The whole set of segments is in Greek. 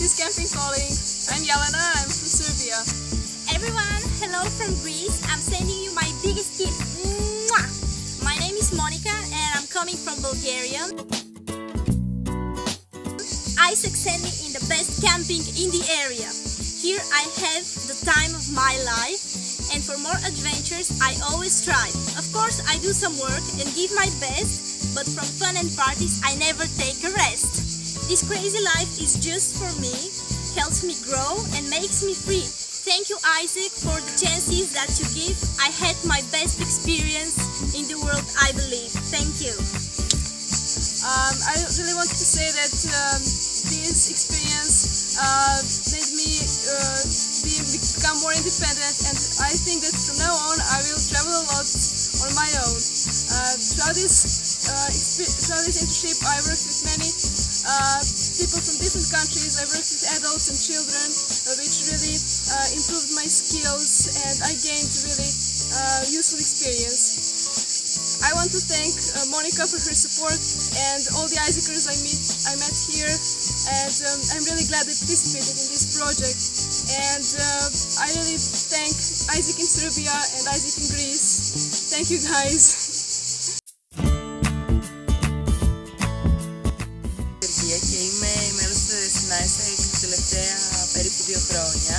is Camping Calling. I'm Jelena, I'm from Serbia. Everyone, hello from Greece. I'm sending you my biggest gift. Mwah! My name is Monica and I'm coming from Bulgaria. Isaac sent me in the best camping in the area. Here I have the time of my life, and for more adventures I always strive. Of course I do some work and give my best, but from fun and parties I never take a rest. This crazy life is just for me, helps me grow and makes me free. Thank you, Isaac, for the chances that you give. I had my best experience in the world, I believe. Thank you. I really wanted to say that this experience made me become more independent, and I think that from now on I will travel a lot on my own. Throughout this internship I worked with many people from different countries. I worked with adults and children, which really improved my skills, and I gained really useful experience. I want to thank Monica for her support and all the Isaacers I met here, and I'm really glad I participated in this project. And I really thank Isaac in Serbia and Isaac in Greece. Thank you guys. Και είμαι μέλος στην Isaac τα τελευταία περίπου 2 χρόνια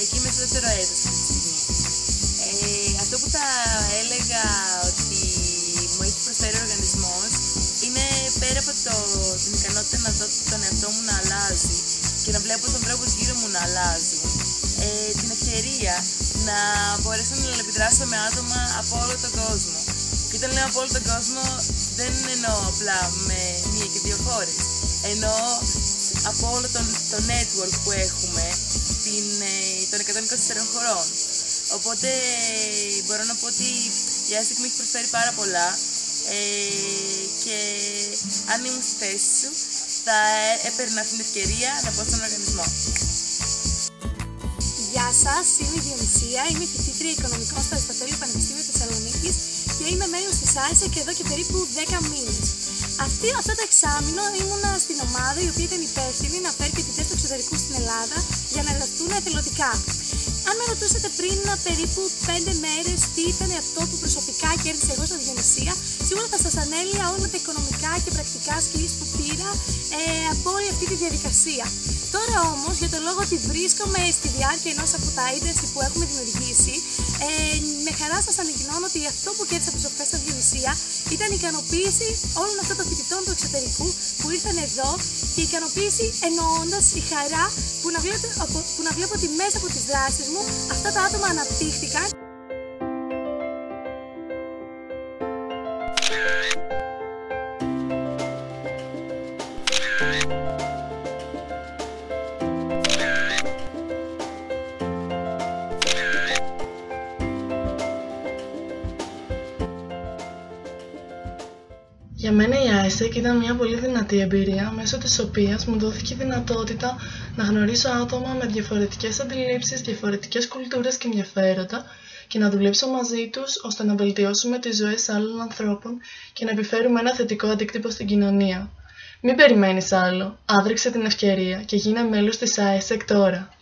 και είμαι στο δεύτερο έτος αυτή τη στιγμή. Αυτό που θα έλεγα ότι μου έχει προσφέρει ο οργανισμός είναι πέρα από την ικανότητα να δω τον εαυτό μου να αλλάζει και να βλέπω τους ανθρώπους γύρω μου να αλλάζουν, την ευκαιρία να μπορέσω να επιδράσω με άτομα από όλο τον κόσμο. Και όταν λέω από όλο τον κόσμο δεν εννοώ απλά με 1 και 2 χώρες, εννοώ από όλο το network που έχουμε των 124 χωρών. Οπότε μπορώ να πω ότι η Isaac μου έχει προσφέρει πάρα πολλά και αν ήμουν στη θέση σου θα έπαιρνα αυτή την ευκαιρία να πω στον οργανισμό. Γεια σας, είμαι η Διονυσία, είμαι φοιτήτρια οικονομικών στο Αριστοτέλειο Πανεπιστήμιο Θεσσαλονίκης και είμαι μέλος της Isaac εδώ και περίπου 10 μήνες. Αυτό το εξάμηνο ήμουνα στην ομάδα η οποία ήταν υπεύθυνη να φέρει φοιτητές του εξωτερικού στην Ελλάδα για να εργαστούν εθελοντικά. Αν με ρωτούσατε πριν περίπου 5 μέρες τι ήταν αυτό που προσωπικά κέρδισα εγώ στη Διονυσία, σίγουρα θα σας ανέλυα όλα τα οικονομικά και πρακτικά skills που πήρα από όλη αυτή τη διαδικασία. Τώρα όμως, για τον λόγο ότι βρίσκομαι στη διάρκεια ενός από τα internship που έχουμε δημιουργήσει, με χαρά σας ανακοινώνω ότι αυτό που κέρδισα προσωπικά στη Διονυσία ήταν η ικανοποίηση όλων αυτών των φοιτητών του εξωτερικού που ήρθαν εδώ, και η ικανοποίηση εννοώντας η χαρά που να βλέπω ότι μέσα από τις δράσεις μου αυτά τα άτομα αναπτύχθηκαν. Για μένα η Isaac ήταν μια πολύ δυνατή εμπειρία, μέσω της οποίας μου δόθηκε η δυνατότητα να γνωρίσω άτομα με διαφορετικές αντιλήψεις, διαφορετικές κουλτούρες και ενδιαφέροντα και να δουλέψω μαζί τους ώστε να βελτιώσουμε τις ζωές άλλων ανθρώπων και να επιφέρουμε ένα θετικό αντίκτυπο στην κοινωνία. Μην περιμένεις άλλο, άδρεξε την ευκαιρία και γίνε μέλος της Isaac τώρα.